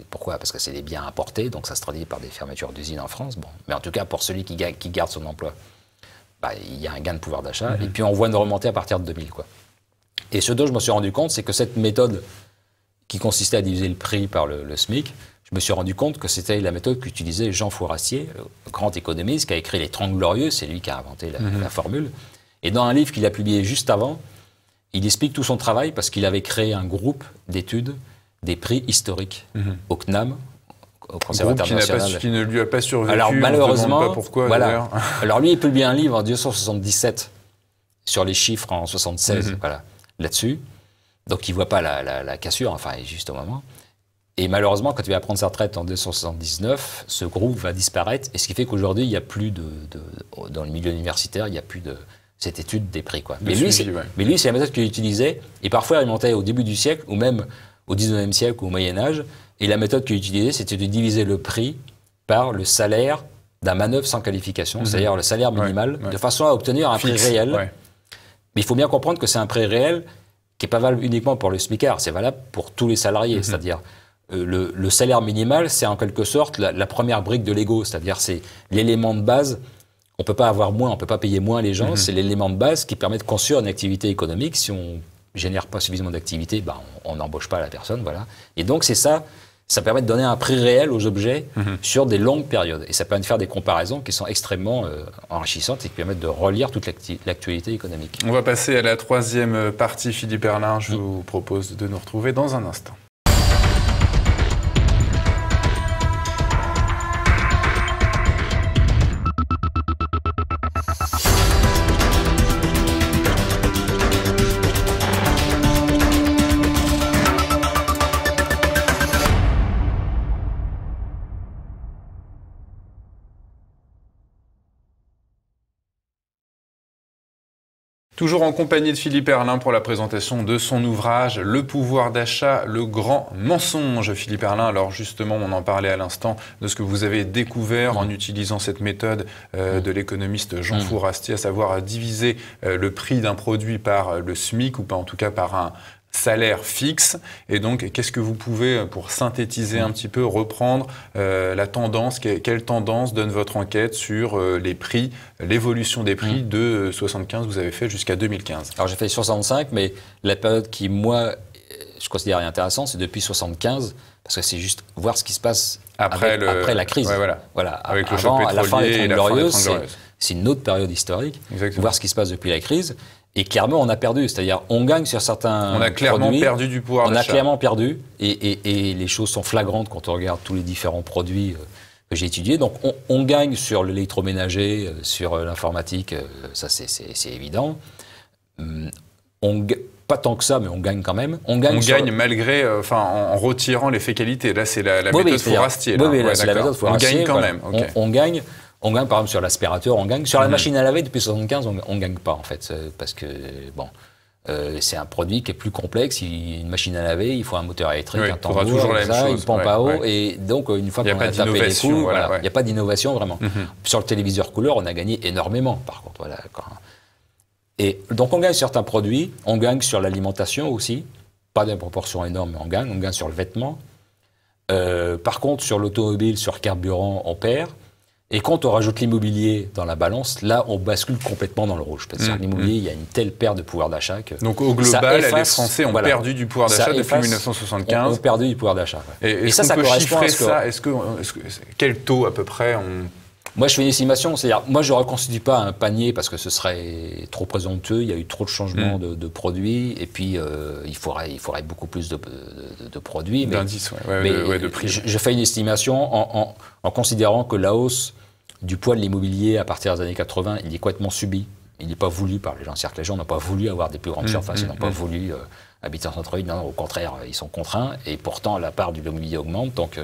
Pourquoi? Parce que c'est des biens importés, donc ça se traduit par des fermetures d'usines en France. Bon. Mais en tout cas, pour celui qui garde son emploi, bah, il y a un gain de pouvoir d'achat, et puis on voit une remontée à partir de 2000, quoi. Et ce dont je me suis rendu compte, c'est que cette méthode qui consistait à diviser le prix par le SMIC, je me suis rendu compte que c'était la méthode qu'utilisait Jean Fourastier, grand économiste, qui a écrit Les 30 Glorieuses, c'est lui qui a inventé la formule. Et dans un livre qu'il a publié juste avant, il explique tout son travail parce qu'il avait créé un groupe d'études des prix historiques au CNAM, au Conservatoire national. Qui ne lui a pas survécu. Alors malheureusement, on ne demande pas pourquoi, voilà. Alors lui, il publie un livre en 1977 sur les chiffres en 76, voilà, là-dessus. Donc il ne voit pas la cassure, enfin, juste au moment. Et malheureusement, quand il va prendre sa retraite en 1979, ce groupe va disparaître. Et ce qui fait qu'aujourd'hui, il n'y a plus dans le milieu universitaire, il n'y a plus de cette étude des prix, quoi. Mais lui, c'est la méthode qu'il utilisait. Et parfois, il remontait au début du siècle, ou même au 19e siècle ou au Moyen-Âge. Et la méthode qu'il utilisait, c'était de diviser le prix par le salaire d'un manœuvre sans qualification, c'est-à-dire le salaire minimal, de façon à obtenir un prix réel. Mais il faut bien comprendre que c'est un prix réel qui n'est pas valable uniquement pour le SMICAR, c'est valable pour tous les salariés. C'est-à-dire, le salaire minimal, c'est en quelque sorte la première brique de l'ego, c'est-à-dire c'est l'élément de base. On ne peut pas avoir moins, on ne peut pas payer moins les gens, c'est l'élément de base qui permet de construire une activité économique. Si on ne génère pas suffisamment d'activité, ben, on n'embauche pas la personne, voilà. Et donc c'est ça permet de donner un prix réel aux objets sur des longues périodes. Et ça permet de faire des comparaisons qui sont extrêmement enrichissantes et qui permettent de relire toute l'actualité économique. On va passer à la troisième partie, Philippe Herlin. Je vous propose de nous retrouver dans un instant. Toujours en compagnie de Philippe Herlin pour la présentation de son ouvrage « Le pouvoir d'achat, le grand mensonge ». Philippe Herlin, alors justement, on en parlait à l'instant de ce que vous avez découvert en utilisant cette méthode de l'économiste Jean Fourastier, à savoir à diviser le prix d'un produit par le SMIC, ou pas en tout cas par un salaire fixe. Et donc, qu'est-ce que vous pouvez, pour synthétiser un petit peu, reprendre la tendance, quelle tendance donne votre enquête sur les prix, l'évolution des prix de 75, vous avez fait jusqu'à 2015? Alors, j'ai fait 65, mais la période qui, moi, je considère intéressante, c'est depuis 75, parce que c'est juste voir ce qui se passe après la crise. Ouais, voilà. Avec le choc à la fin des 30 Glorieuses, Glorieuses. C'est une autre période historique. Exactement. Voir ce qui se passe depuis la crise. Et clairement, on a perdu. C'est-à-dire, on gagne sur certains produits. On a clairement perdu du pouvoir d'achat. On a clairement perdu. Et les choses sont flagrantes quand on regarde tous les différents produits que j'ai étudiés. Donc, on gagne sur l'électroménager, sur l'informatique. Ça, c'est évident. pas tant que ça, mais on gagne quand même. On gagne malgré, en retirant l'effet qualité. Là, c'est la méthode Fourastier. Oui, là, c'est la méthode Fourastier. On gagne quand même. Okay. On gagne, par exemple, sur l'aspirateur, on gagne. Sur la machine à laver, depuis 1975, on ne gagne pas, en fait. Parce que, bon, c'est un produit qui est plus complexe. Une machine à laver, il faut un moteur électrique, un tambour, une pompe à eau. Et donc, une fois qu'on a tapé les coups, il n'y a pas d'innovation, vraiment. Sur le téléviseur couleur, on a gagné énormément, par contre. Voilà. Et donc, on gagne sur certains produits, on gagne sur l'alimentation aussi, pas d'une proportion énorme, mais on gagne sur le vêtement. Par contre, sur l'automobile, sur le carburant, on perd. Et quand on rajoute l'immobilier dans la balance, là, on bascule complètement dans le rouge. Parce que sur l'immobilier, il y a une telle perte de pouvoir d'achat que... Donc, au global, les Français ont perdu du pouvoir d'achat depuis 1975. Ont perdu du pouvoir d'achat. Ouais. Et ça correspond à ce que... Quel taux, à peu près, Moi, je fais une estimation, c'est-à-dire, moi, je ne reconstitue pas un panier parce que ce serait trop présomptueux, il y a eu trop de changements de produits, et puis il faudrait beaucoup plus de produits. D'indices, de prix. Je fais une estimation en considérant que la hausse du poids de l'immobilier à partir des années 80, il est complètement subi. Il n'est pas voulu par les gens. C'est-à-dire que les gens n'ont pas voulu avoir des plus grandes surfaces, ils n'ont pas voulu habiter en centre-ville. Non, au contraire, ils sont contraints, et pourtant, la part de l'immobilier augmente. Donc,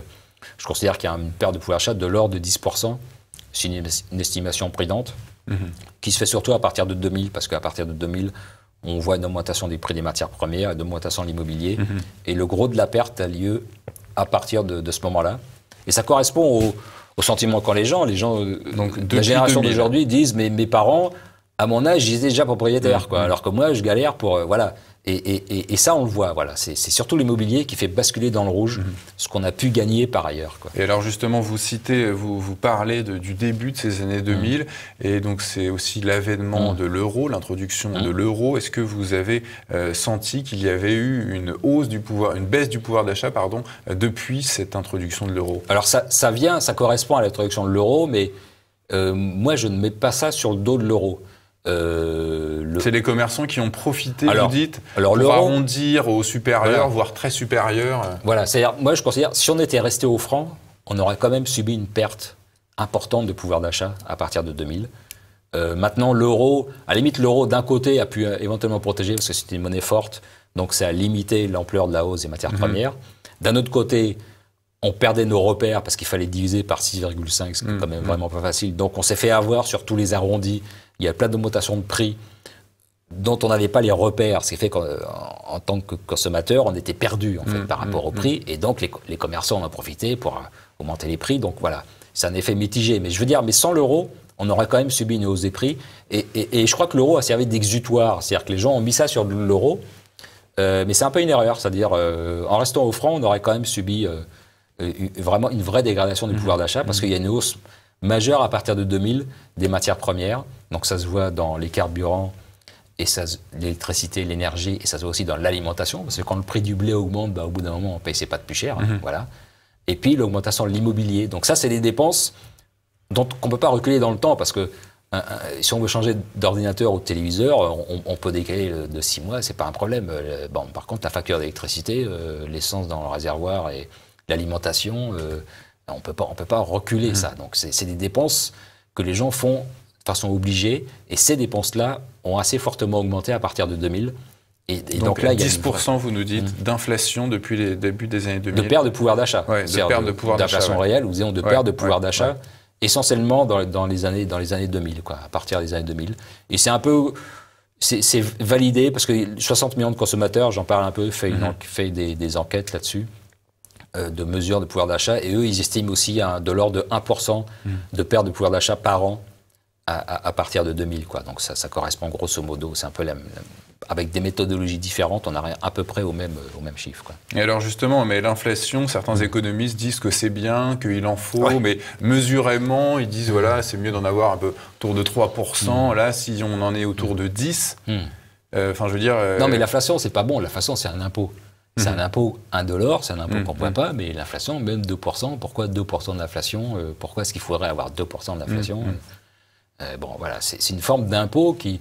je considère qu'il y a une perte de pouvoir d'achat de l'ordre de 10%. C'est une estimation prudente qui se fait surtout à partir de 2000, parce qu'à partir de 2000, on voit une augmentation des prix des matières premières, une augmentation de l'immobilier, et le gros de la perte a lieu à partir de ce moment-là. Et ça correspond au sentiment qu'ont les gens. Donc, la génération d'aujourd'hui disent « mais mes parents, à mon âge, ils étaient déjà propriétaires, quoi, alors que moi, je galère pour... voilà ». Et ça, on le voit. Voilà. C'est surtout l'immobilier qui fait basculer dans le rouge ce qu'on a pu gagner par ailleurs, quoi. Et alors justement, vous parlez du début de ces années 2000, et donc c'est aussi l'avènement de l'euro, l'introduction de l'euro. Est-ce que vous avez senti qu'il y avait eu une baisse du pouvoir d'achat, depuis cette introduction de l'euro? Alors ça correspond à l'introduction de l'euro, mais moi je ne mets pas ça sur le dos de l'euro. C'est les commerçants qui ont profité, vous dites, pour arrondir au supérieur, voire très supérieur. Voilà, c'est-à-dire, moi je considère, si on était resté au franc, on aurait quand même subi une perte importante de pouvoir d'achat à partir de 2000. Maintenant, l'euro, à la limite, l'euro d'un côté a pu éventuellement protéger parce que c'était une monnaie forte, donc ça a limité l'ampleur de la hausse des matières premières. D'un autre côté, on perdait nos repères parce qu'il fallait diviser par 6,5, ce qui est quand même vraiment pas facile. Donc on s'est fait avoir sur tous les arrondis. Il y a plein d'augmentations de prix dont on n'avait pas les repères, ce qui fait qu'en tant que consommateur, on était perdu en fait, par rapport au prix. Et donc les commerçants en ont profité pour augmenter les prix. Donc voilà, c'est un effet mitigé. Mais je veux dire, sans l'euro, on aurait quand même subi une hausse des prix. Et je crois que l'euro a servi d'exutoire. C'est-à-dire que les gens ont mis ça sur l'euro. Mais c'est un peu une erreur. C'est-à-dire, en restant au franc, on aurait quand même subi... vraiment une vraie dégradation du pouvoir d'achat parce qu'il y a une hausse majeure à partir de 2000 des matières premières. Donc ça se voit dans les carburants, et l'électricité, l'énergie, et ça se voit aussi dans l'alimentation, parce que quand le prix du blé augmente, au bout d'un moment, on paye ses pâtes plus cher. Voilà. Et puis l'augmentation de l'immobilier. Donc ça, c'est des dépenses qu'on ne peut pas reculer dans le temps, parce que si on veut changer d'ordinateur ou de téléviseur, on peut décaler de 6 mois, c'est pas un problème. Par contre, la facture d'électricité, l'essence dans le réservoir et l'alimentation, on peut pas reculer ça. Donc c'est des dépenses que les gens font de façon obligée, et ces dépenses-là ont assez fortement augmenté à partir de 2000. Et donc là, il y a 10%, vous nous dites, d'inflation depuis les débuts des années 2000. De perte de pouvoir d'achat. De perte de pouvoir d'achat. D'inflation réelle, ou disons de perte de pouvoir d'achat, essentiellement dans les années 2000, à partir des années 2000. Et c'est un peu... C'est validé, parce que 60 millions de consommateurs, j'en parle un peu, fait des enquêtes là-dessus, de mesures de pouvoir d'achat, et eux, ils estiment aussi de l'ordre de 1% de perte de pouvoir d'achat par an à partir de 2000. Donc ça correspond grosso modo, c'est un peu avec des méthodologies différentes, on arrive à peu près au même chiffre. Et alors justement, mais l'inflation, certains économistes disent que c'est bien, qu'il en faut, mais mesurément, ils disent voilà, c'est mieux d'en avoir un peu autour de 3%. Là, si on en est autour de 10%, je veux dire... Non, mais l'inflation, c'est pas bon. L'inflation, c'est un impôt. C'est un impôt indolore, c'est un impôt qu'on ne voit pas, mais l'inflation, même 2%, pourquoi 2% d'inflation pourquoi est-ce qu'il faudrait avoir 2% d'inflation voilà, c'est une forme d'impôt qui,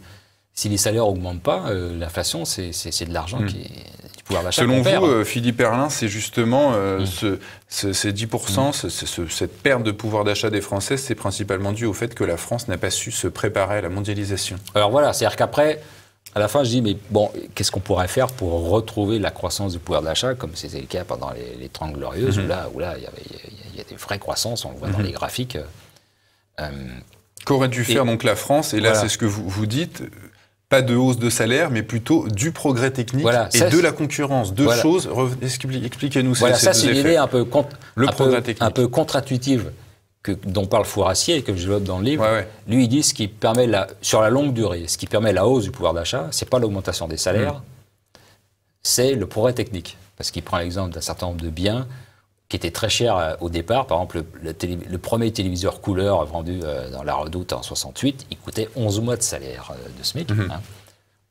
si les salaires n'augmentent pas, l'inflation, c'est de l'argent qui est du pouvoir d'achat. Selon vous, Philippe Herrlin, c'est justement ces 10%, cette perte de pouvoir d'achat des Français, c'est principalement dû au fait que la France n'a pas su se préparer à la mondialisation. Alors voilà, c'est-à-dire qu'après... à la fin, je dis, mais bon, qu'est-ce qu'on pourrait faire pour retrouver la croissance du pouvoir d'achat, comme c'était le cas pendant les 30 Glorieuses, où là, il y a des vraies croissances, on le voit dans les graphiques. Qu'aurait dû faire donc la France, et là c'est ce que vous dites, pas de hausse de salaire, mais plutôt du progrès technique et de la concurrence. Deux choses, expliquez-nous ces deux effets. Ça c'est une idée un peu contre-intuitive dont parle Fourassier et que je développe dans le livre. Lui, il dit ce qui permet, sur la longue durée, ce qui permet la hausse du pouvoir d'achat, c'est pas l'augmentation des salaires, c'est le progrès technique. Parce qu'il prend l'exemple d'un certain nombre de biens qui étaient très chers au départ. Par exemple, le premier téléviseur couleur vendu dans la Redoute en 68, il coûtait 11 mois de salaire de SMIC.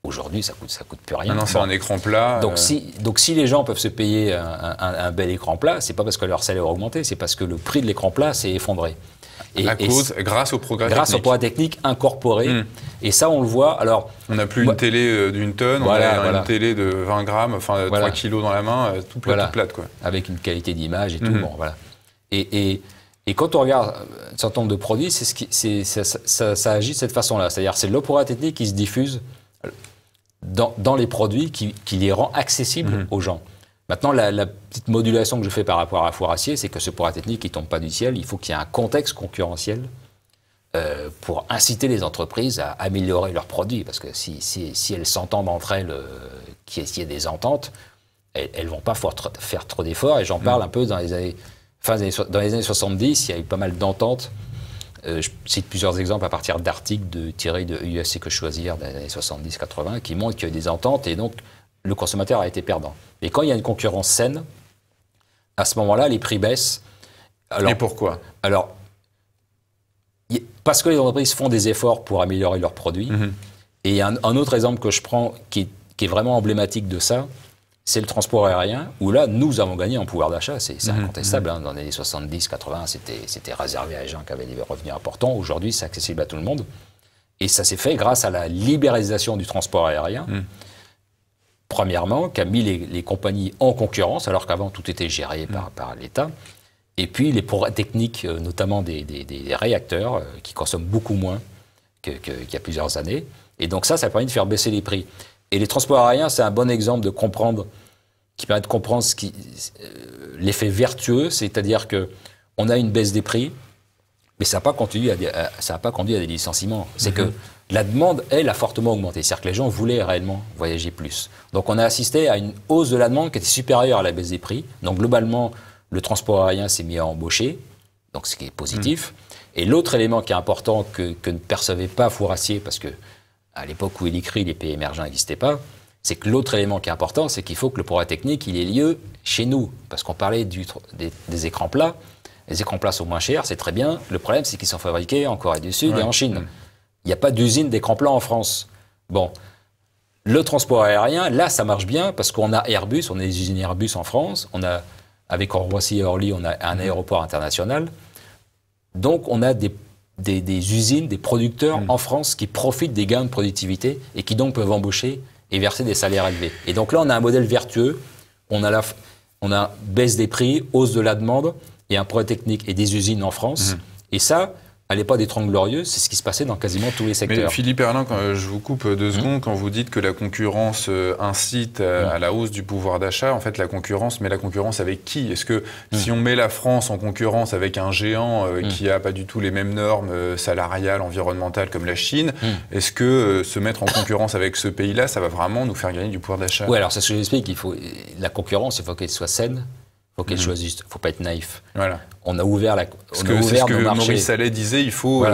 Aujourd'hui, ça coûte plus rien. Maintenant, c'est un écran plat. Donc, si les gens peuvent se payer un bel écran plat, c'est pas parce que leur salaire a augmenté, c'est parce que le prix de l'écran plat s'est effondré. Grâce au progrès technique. Grâce au progrès technique incorporé. Et ça, on le voit. Alors, on n'a plus une télé d'une tonne, on a une télé de 20 grammes, enfin 3 kilos dans la main, toute plate, quoi. Avec une qualité d'image et tout. Bon, voilà. Et quand on regarde un certain nombre de produits, ça agit de cette façon-là. C'est-à-dire, c'est le progrès technique qui se diffuse dans les produits qui les rend accessibles aux gens. Maintenant, la petite modulation que je fais par rapport à Fourassier, c'est que ce progrès technique, il ne tombe pas du ciel. Il faut qu'il y ait un contexte concurrentiel pour inciter les entreprises à améliorer leurs produits. Parce que si elles s'entendent entre elles, qu'il y ait des ententes, elles ne vont pas faire trop d'efforts. Et j'en parle un peu dans les années 70, il y a eu pas mal d'ententes. Je cite plusieurs exemples à partir d'articles tirés de USC Que Choisir des années 70-80 qui montrent qu'il y a eu des ententes et donc le consommateur a été perdant. Et quand il y a une concurrence saine, à ce moment-là, les prix baissent. Et pourquoi ? Alors, parce que les entreprises font des efforts pour améliorer leurs produits. Et il y a un autre exemple que je prends qui est vraiment emblématique de ça, c'est le transport aérien, où là, nous avons gagné en pouvoir d'achat. C'est incontestable. Dans les années 70-80, c'était réservé à des gens qui avaient des revenus importants. Aujourd'hui, c'est accessible à tout le monde. Et ça s'est fait grâce à la libéralisation du transport aérien. Premièrement, qui a mis les compagnies en concurrence, alors qu'avant, tout était géré par l'État. Et puis, les progrès techniques, notamment des réacteurs, qui consomment beaucoup moins qu'il y a plusieurs années. Et donc ça permet de faire baisser les prix. Et les transports aériens, c'est un bon exemple qui permet de comprendre l'effet vertueux, c'est-à-dire qu'on a une baisse des prix, mais ça n'a pas conduit à des licenciements. C'est que la demande, elle, a fortement augmenté. C'est-à-dire que les gens voulaient réellement voyager plus. Donc on a assisté à une hausse de la demande qui était supérieure à la baisse des prix. Donc globalement, le transport aérien s'est mis à embaucher, donc ce qui est positif. Et l'autre élément qui est important que ne percevait pas Fourassier, parce que à l'époque où il écrit, les pays émergents n'existaient pas, c'est que l'autre élément qui est important, c'est qu'il faut que le progrès technique, il ait lieu chez nous. Parce qu'on parlait des écrans plats. Les écrans plats sont moins chers, c'est très bien. Le problème, c'est qu'ils sont fabriqués en Corée du Sud et en Chine. Il n'y a pas d'usine d'écrans plats en France. Bon, le transport aérien, là, ça marche bien parce qu'on a Airbus, on a des usines Airbus en France. Avec Roissy et Orly, on a un aéroport international. Donc, on a des usines, des producteurs en France qui profitent des gains de productivité et qui donc peuvent embaucher et verser des salaires élevés. Et donc là, on a un modèle vertueux. On a baisse des prix, hausse de la demande et un progrès technique et des usines en France. Et ça, à l'époque des 30 Glorieuses, c'est ce qui se passait dans quasiment tous les secteurs. Mais Philippe Herlin, quand je vous coupe 2 secondes, quand vous dites que la concurrence incite à la hausse du pouvoir d'achat, en fait, la concurrence avec qui ? Est-ce que si on met la France en concurrence avec un géant qui n'a pas du tout les mêmes normes salariales, environnementales comme la Chine, est-ce que se mettre en concurrence avec ce pays-là, ça va vraiment nous faire gagner du pouvoir d'achat ? Oui, alors c'est ce que j'explique. La concurrence, il faut qu'elle soit saine. Il faut qu'elle soit juste. Il ne faut pas être naïf. Voilà. On a ouvert c'est ce que Maurice Allais disait, il faut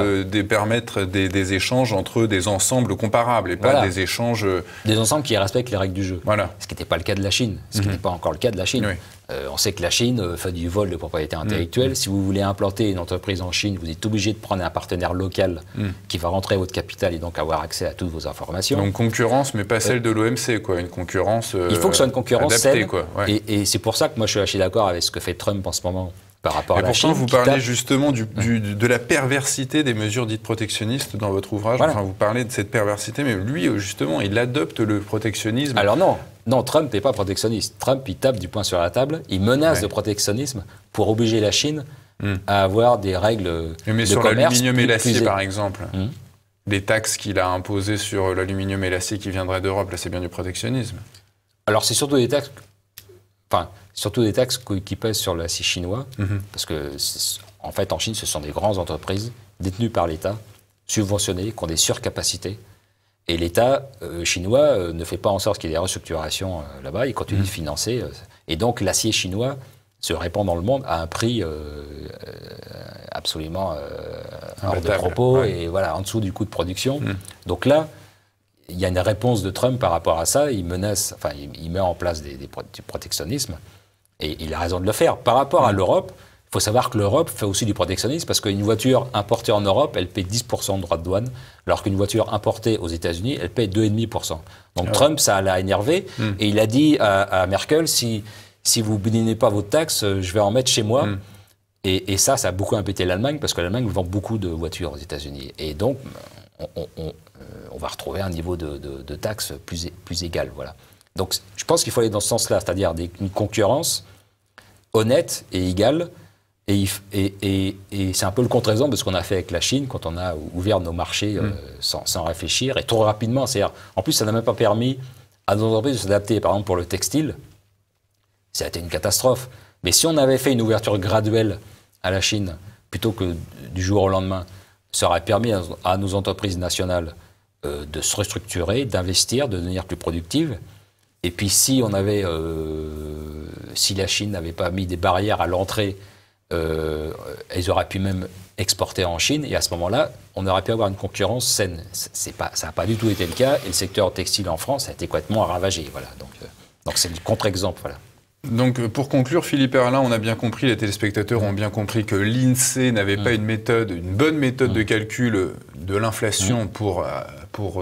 permettre des échanges entre des ensembles comparables et pas des échanges... Des ensembles qui respectent les règles du jeu. Voilà. Ce qui n'était pas le cas de la Chine. Ce qui n'est pas encore le cas de la Chine. On sait que la Chine fait du vol de propriété intellectuelle. Si vous voulez implanter une entreprise en Chine, vous êtes obligé de prendre un partenaire local qui va rentrer votre capital et donc avoir accès à toutes vos informations. Donc concurrence, mais pas celle de l'OMC, quoi. Une concurrence il faut que ce soit une concurrence adaptée, saine. Quoi. Et c'est pour ça que moi je suis assez d'accord avec ce que fait Trump en ce moment. Par rapport à la Chine, vous parlez justement de la perversité des mesures dites protectionnistes dans votre ouvrage. Enfin, vous parlez de cette perversité, mais lui, justement, il adopte le protectionnisme. Alors non, Trump n'est pas protectionniste. Trump, il tape du poing sur la table, il menace de protectionnisme pour obliger la Chine à avoir des règles de commerce. Mais sur l'aluminium et l'acier, par exemple. des taxes qu'il a imposées sur l'aluminium et l'acier qui viendraient d'Europe. Là, c'est bien du protectionnisme. Alors, c'est surtout des taxes, qui pèsent sur l'acier chinois, parce que, en fait, en Chine, ce sont des grandes entreprises détenues par l'État, subventionnées, qui ont des surcapacités. Et l'État chinois ne fait pas en sorte qu'il y ait des restructurations là-bas, il continue de financer. Et donc, l'acier chinois se répand dans le monde à un prix absolument hors de propos, et voilà, en dessous du coût de production. Donc là, il y a une réponse de Trump par rapport à ça. Il menace, enfin, il met en place du protectionnisme, et il a raison de le faire. Par rapport à l'Europe, il faut savoir que l'Europe fait aussi du protectionnisme, parce qu'une voiture importée en Europe, elle paie 10% de droits de douane, alors qu'une voiture importée aux États-Unis, elle paie 2,5%. Donc Trump, ça l'a énervé, et il a dit à Merkel, si vous ne béninez pas vos taxes, je vais en mettre chez moi. Et ça a beaucoup impacté l'Allemagne, parce que l'Allemagne vend beaucoup de voitures aux États-Unis. Et donc, on va retrouver un niveau de taxes plus égal. Voilà. Donc, je pense qu'il faut aller dans ce sens-là, c'est-à-dire une concurrence honnête et égale. Et c'est un peu le contre-exemple de ce qu'on a fait avec la Chine, quand on a ouvert nos marchés sans réfléchir, et trop rapidement. C'est-à-dire, en plus, ça n'a même pas permis à nos entreprises de s'adapter. Par exemple, pour le textile, ça a été une catastrophe. Mais si on avait fait une ouverture graduelle à la Chine, plutôt que du jour au lendemain, ça aurait permis à nos entreprises nationales de se restructurer, d'investir, de devenir plus productives. Et puis si la Chine n'avait pas mis des barrières à l'entrée, ils auraient pu même exporter en Chine. Et à ce moment-là, on aurait pu avoir une concurrence saine. Ça n'a pas du tout été le cas. Et le secteur textile en France a été complètement ravagé. Voilà. Donc c'est le contre-exemple. Voilà. Donc, pour conclure, Philippe Herrlin, on a bien compris, les téléspectateurs ont bien compris que l'INSEE n'avait pas une bonne méthode de calcul de l'inflation pour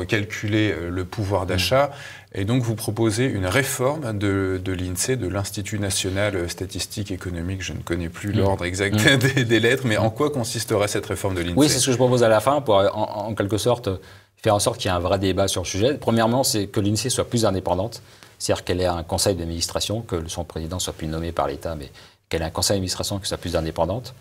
calculer le pouvoir d'achat. Et donc, vous proposez une réforme de l'INSEE, de l'Institut national statistique économique. Je ne connais plus l'ordre exact des lettres, mais en quoi consisterait cette réforme de l'INSEE? Oui, c'est ce que je propose à la fin, pour en quelque sorte faire en sorte qu'il y ait un vrai débat sur le sujet. Premièrement, c'est que l'INSEE soit plus indépendante. C'est-à-dire qu'elle ait un conseil d'administration, que son président soit plus nommé par l'État, mais qu'elle ait un conseil d'administration qui soit plus indépendante.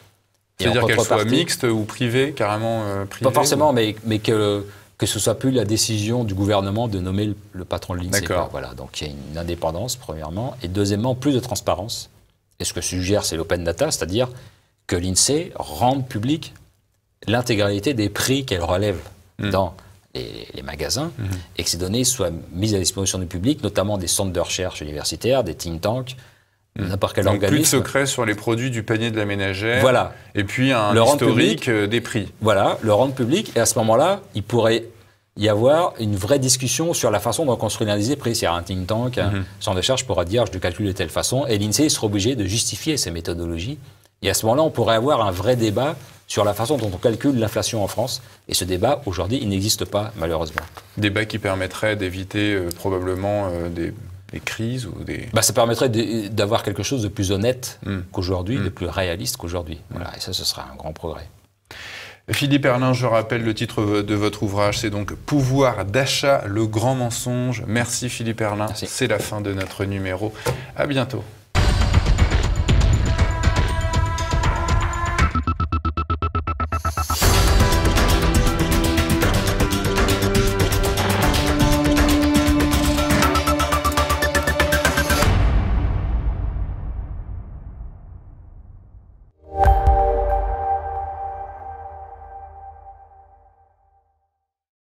C'est-à-dire qu'elle soit mixte ou privée, carrément privée? Pas forcément, mais que ce soit plus la décision du gouvernement de nommer le patron de l'INSEE. D'accord. Voilà, donc il y a une indépendance, premièrement. Et deuxièmement, plus de transparence. Et ce que suggère, c'est l'open data, c'est-à-dire que l'INSEE rende public l'intégralité des prix qu'elle relève dans les magasins, et que ces données soient mises à disposition du public, notamment des centres de recherche universitaires, des think tanks, n'importe quel organisme. Plus de secret sur les produits du panier de la ménagère, voilà. Et puis un historique des prix. Voilà, le rendre public, et à ce moment-là, il pourrait y avoir une vraie discussion sur la façon dont on construit l'indice des prix. C'est-à-dire un think tank, un centre de recherche pourra dire « je le calcule de telle façon », et l'INSEE sera obligé de justifier ces méthodologies. Et à ce moment-là, on pourrait avoir un vrai débat sur la façon dont on calcule l'inflation en France. Et ce débat, aujourd'hui, il n'existe pas, malheureusement. Débat qui permettrait d'éviter probablement des crises ou des... Ça permettrait d'avoir quelque chose de plus honnête qu'aujourd'hui, de plus réaliste qu'aujourd'hui. Voilà, et ça, ce sera un grand progrès. Philippe Herlin, je rappelle le titre de votre ouvrage, c'est donc « Pouvoir d'achat, le grand mensonge ». Merci Philippe Herlin, c'est la fin de notre numéro. À bientôt.